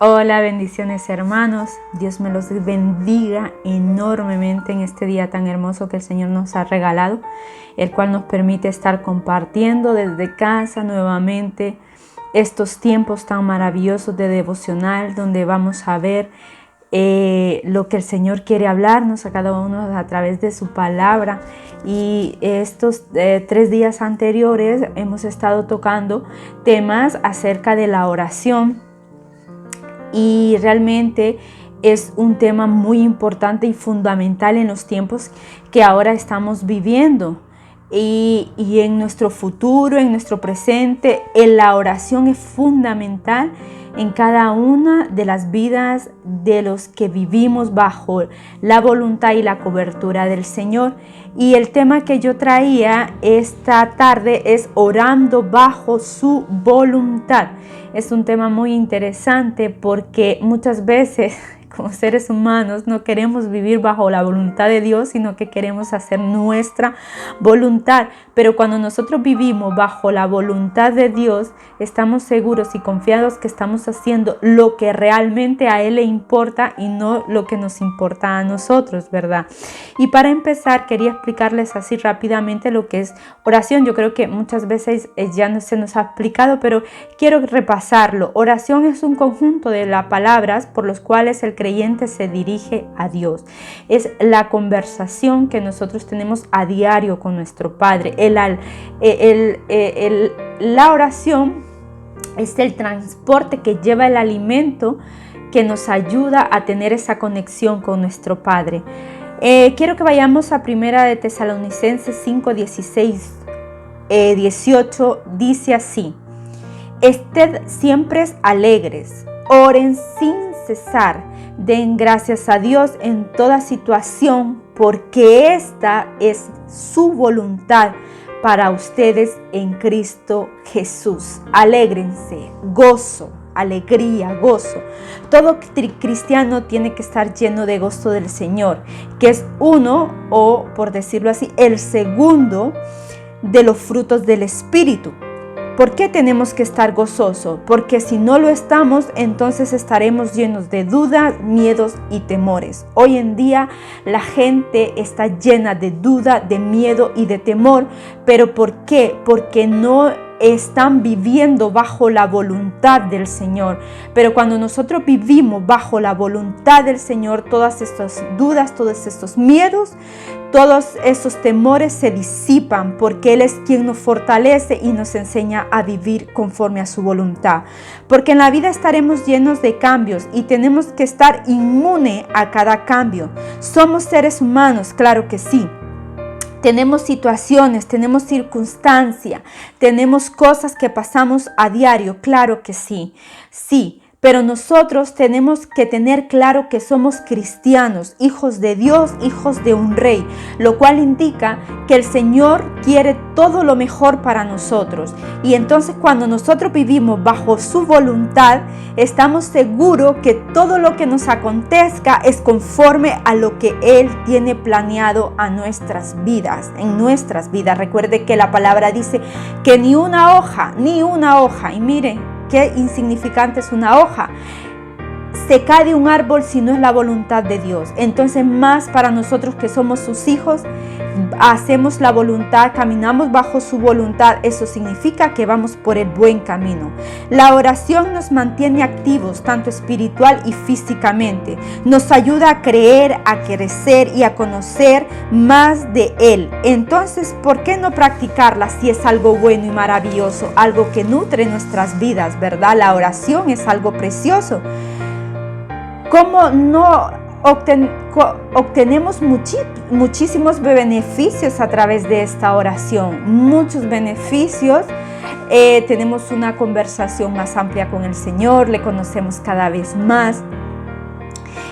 Hola, bendiciones hermanos. Dios me los bendiga enormemente en este día tan hermoso que el Señor nos ha regalado, el cual nos permite estar compartiendo desde casa nuevamente estos tiempos tan maravillosos de devocional, donde vamos a ver lo que el Señor quiere hablarnos a cada uno a través de su palabra. Y estos 3 días anteriores hemos estado tocando temas acerca de la oración. Y realmente es un tema muy importante y fundamental en los tiempos que ahora estamos viviendo. Y en nuestro futuro, en nuestro presente, la oración es fundamental en cada una de las vidas de los que vivimos bajo la voluntad y la cobertura del Señor. Y el tema que yo traía esta tarde es orando bajo su voluntad. Es un tema muy interesante porque muchas veces como seres humanos no queremos vivir bajo la voluntad de Dios, sino que queremos hacer nuestra voluntad. Pero cuando nosotros vivimos bajo la voluntad de Dios, estamos seguros y confiados que estamos haciendo lo que realmente a Él le importa y no lo que nos importa a nosotros, ¿verdad? Y para empezar, quería explicarles así rápidamente lo que es oración. Yo creo que muchas veces ya no se nos ha explicado, pero quiero repasarlo. Oración es un conjunto de las palabras por los cuales el creyente se dirige a Dios. Es la conversación que nosotros tenemos a diario con nuestro Padre. La oración es el transporte que lleva el alimento que nos ayuda a tener esa conexión con nuestro Padre. Quiero que vayamos a 1 de Tesalonicenses 5, 16, 18. Dice así: Ested siempre alegres, oren sin cesar, den gracias a Dios en toda situación, porque esta es su voluntad para ustedes en Cristo Jesús. Alégrense, gozo, alegría, gozo. Todo cristiano tiene que estar lleno de gozo del Señor, que es uno, o por decirlo así, el segundo de los frutos del Espíritu. ¿Por qué tenemos que estar gozosos? Porque si no lo estamos, entonces estaremos llenos de dudas, miedos y temores. Hoy en día la gente está llena de duda, de miedo y de temor. ¿Pero por qué? Porque no están viviendo bajo la voluntad del Señor. Pero cuando nosotros vivimos bajo la voluntad del Señor, todas estas dudas, todos estos miedos, todos esos temores se disipan, porque Él es quien nos fortalece y nos enseña a vivir conforme a su voluntad. Porque en la vida estaremos llenos de cambios y tenemos que estar inmune a cada cambio. Somos seres humanos, claro que sí. Tenemos situaciones, tenemos circunstancias, tenemos cosas que pasamos a diario, claro que sí, sí. Pero nosotros tenemos que tener claro que somos cristianos, hijos de Dios, hijos de un rey, lo cual indica que el Señor quiere todo lo mejor para nosotros. Y entonces cuando nosotros vivimos bajo su voluntad, estamos seguros que todo lo que nos acontezca es conforme a lo que Él tiene planeado a nuestras vidas, en nuestras vidas. Recuerde que la palabra dice que ni una hoja, y miren, qué insignificante es una hoja, se cae de un árbol si no es la voluntad de Dios. Entonces más para nosotros que somos sus hijos, hacemos la voluntad, caminamos bajo su voluntad. Eso significa que vamos por el buen camino. La oración nos mantiene activos, tanto espiritual y físicamente. Nos ayuda a creer, a crecer y a conocer más de Él. Entonces, ¿por qué no practicarla si es algo bueno y maravilloso? Algo que nutre nuestras vidas, ¿verdad? La oración es algo precioso. ¿Cómo no obtenemos muchísimos beneficios a través de esta oración? Muchos beneficios. Tenemos una conversación más amplia con el Señor, le conocemos cada vez más.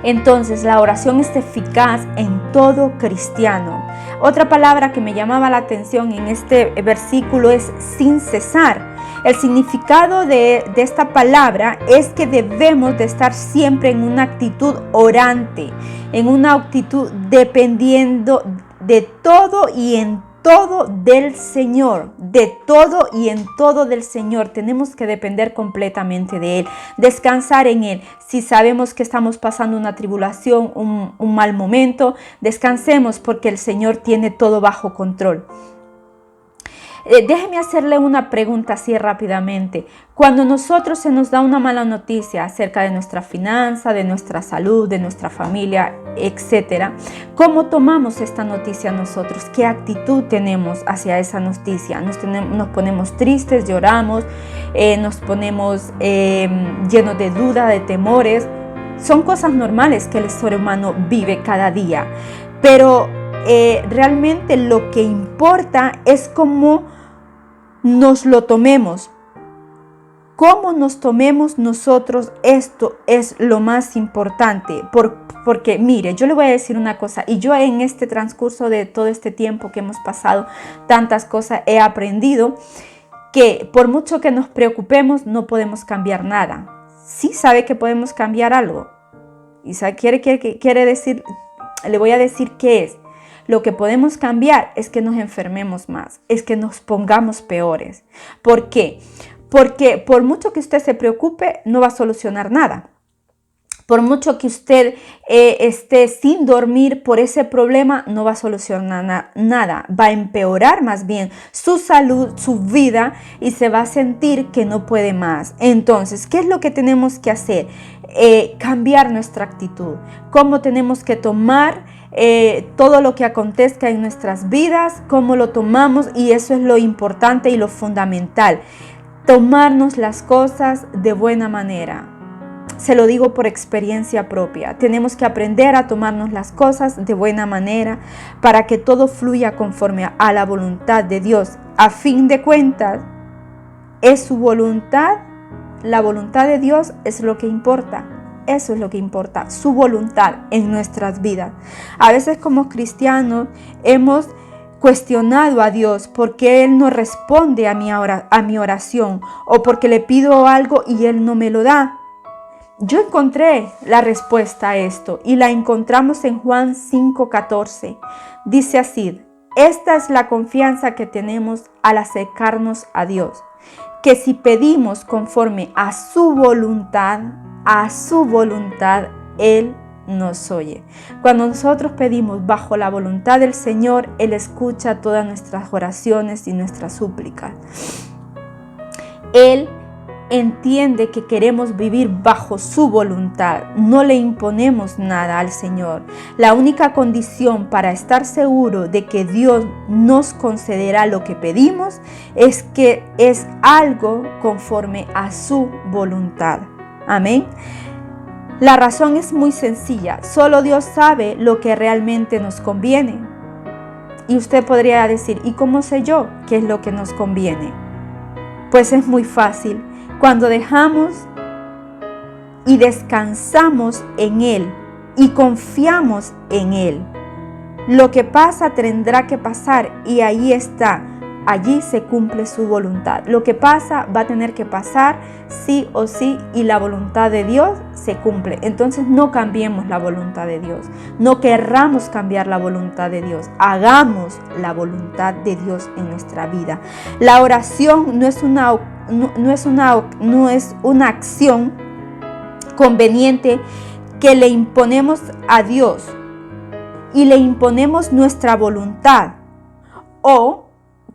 Entonces, la oración es eficaz en todo cristiano. Otra palabra que me llamaba la atención en este versículo es sin cesar. El significado de esta palabra es que debemos de estar siempre en una actitud orante, en una actitud dependiendo de todo y en todo del Señor, de todo y en todo del Señor. Tenemos que depender completamente de Él, descansar en Él. Si sabemos que estamos pasando una tribulación, un mal momento, descansemos porque el Señor tiene todo bajo control. Déjeme hacerle una pregunta así rápidamente. Cuando nosotros se nos da una mala noticia acerca de nuestra finanza, de nuestra salud, de nuestra familia, etc., ¿cómo tomamos esta noticia nosotros? ¿Qué actitud tenemos hacia esa noticia? Nos ponemos tristes, lloramos, nos ponemos llenos de duda, de temores. Son cosas normales que el ser humano vive cada día. Pero realmente lo que importa es cómo nos lo tomemos. Cómo nos tomemos nosotros, esto es lo más importante. Porque mire, yo le voy a decir una cosa, y yo en este transcurso de todo este tiempo que hemos pasado tantas cosas, he aprendido que por mucho que nos preocupemos, no podemos cambiar nada. Sí sabe que podemos cambiar algo. Y sabe, quiere decir, le voy a decir qué es. Lo que podemos cambiar es que nos enfermemos más, es que nos pongamos peores. ¿Por qué? Porque por mucho que usted se preocupe, no va a solucionar nada. Por mucho que usted esté sin dormir por ese problema, no va a solucionar nada. Va a empeorar más bien su salud, su vida, y se va a sentir que no puede más. Entonces, ¿qué es lo que tenemos que hacer? Cambiar nuestra actitud. ¿Cómo tenemos que tomar todo lo que acontezca en nuestras vidas? ¿Cómo lo tomamos? Y eso es lo importante y lo fundamental. Tomarnos las cosas de buena manera. Se lo digo por experiencia propia. Tenemos que aprender a tomarnos las cosas de buena manera para que todo fluya conforme a la voluntad de Dios. A fin de cuentas, es su voluntad. La voluntad de Dios es lo que importa. Eso es lo que importa, su voluntad en nuestras vidas. A veces como cristianos hemos cuestionado a Dios porque Él no responde a mi oración, o porque le pido algo y Él no me lo da. Yo encontré la respuesta a esto y la encontramos en Juan 5:14. Dice así: esta es la confianza que tenemos al acercarnos a Dios, que si pedimos conforme a su voluntad, Él nos oye. Cuando nosotros pedimos bajo la voluntad del Señor, Él escucha todas nuestras oraciones y nuestras súplicas. Él entiende que queremos vivir bajo su voluntad. No le imponemos nada al Señor. La única condición para estar seguro de que Dios nos concederá lo que pedimos es que es algo conforme a su voluntad. Amén. La razón es muy sencilla. Solo Dios sabe lo que realmente nos conviene. Y usted podría decir, ¿y cómo sé yo qué es lo que nos conviene? Pues es muy fácil. Cuando dejamos y descansamos en Él y confiamos en Él, lo que pasa tendrá que pasar, y ahí está. Allí se cumple su voluntad. Lo que pasa va a tener que pasar sí o sí, y la voluntad de Dios se cumple. Entonces no cambiemos la voluntad de Dios. No querramos cambiar la voluntad de Dios. Hagamos la voluntad de Dios en nuestra vida. La oración no es una acción conveniente que le imponemos a Dios y le imponemos nuestra voluntad, o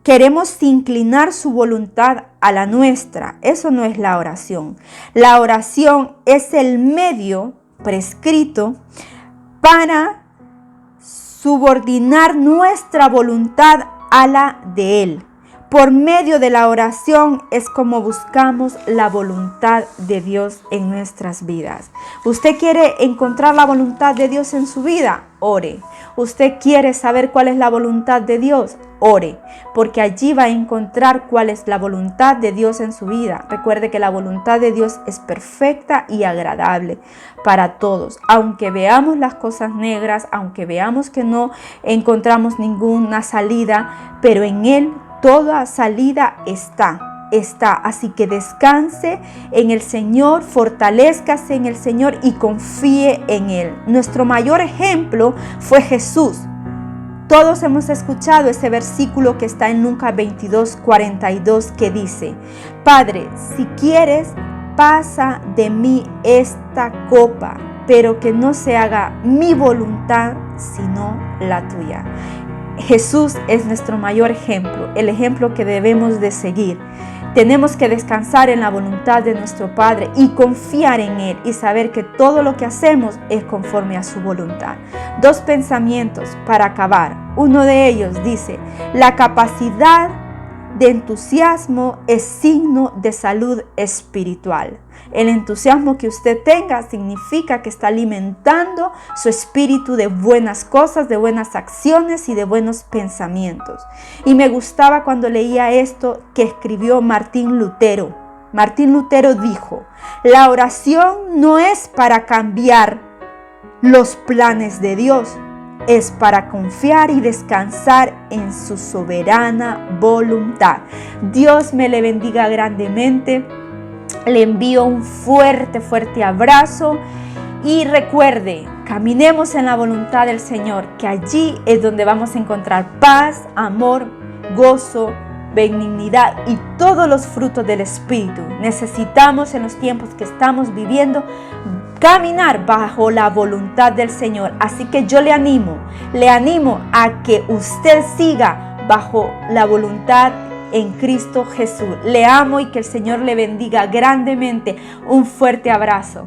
queremos inclinar su voluntad a la nuestra. Eso no es la oración. La oración es el medio prescrito para subordinar nuestra voluntad a la de Él. Por medio de la oración es como buscamos la voluntad de Dios en nuestras vidas. ¿Usted quiere encontrar la voluntad de Dios en su vida? Ore. ¿Usted quiere saber cuál es la voluntad de Dios? Ore, porque allí va a encontrar cuál es la voluntad de Dios en su vida. Recuerde que la voluntad de Dios es perfecta y agradable para todos. Aunque veamos las cosas negras, aunque veamos que no encontramos ninguna salida, pero en Él toda salida está. Así que descanse en el Señor, fortalézcase en el Señor y confíe en Él. Nuestro mayor ejemplo fue Jesús. todos hemos escuchado ese versículo que está en Lucas 22:42 que dice: Padre, si quieres, pasa de mí esta copa, pero que no se haga mi voluntad, sino la tuya. Jesús es nuestro mayor ejemplo, el ejemplo que debemos de seguir. Tenemos que descansar en la voluntad de nuestro Padre y confiar en Él y saber que todo lo que hacemos es conforme a su voluntad. 2 pensamientos para acabar. Uno de ellos dice: la capacidad de entusiasmo es signo de salud espiritual. El entusiasmo que usted tenga significa que está alimentando su espíritu de buenas cosas, de buenas acciones y de buenos pensamientos. Y me gustaba cuando leía esto que escribió Martín Lutero. Martín Lutero dijo: la oración no es para cambiar los planes de Dios, es para confiar y descansar en su soberana voluntad. Dios me le bendiga grandemente. Le envío un fuerte abrazo y recuerde, caminemos en la voluntad del Señor, que allí es donde vamos a encontrar paz, amor, gozo, benignidad y todos los frutos del Espíritu. Necesitamos en los tiempos que estamos viviendo caminar bajo la voluntad del Señor. Así que yo le animo a que usted siga bajo la voluntad en Cristo Jesús. Le amo y que el Señor le bendiga grandemente. Un fuerte abrazo.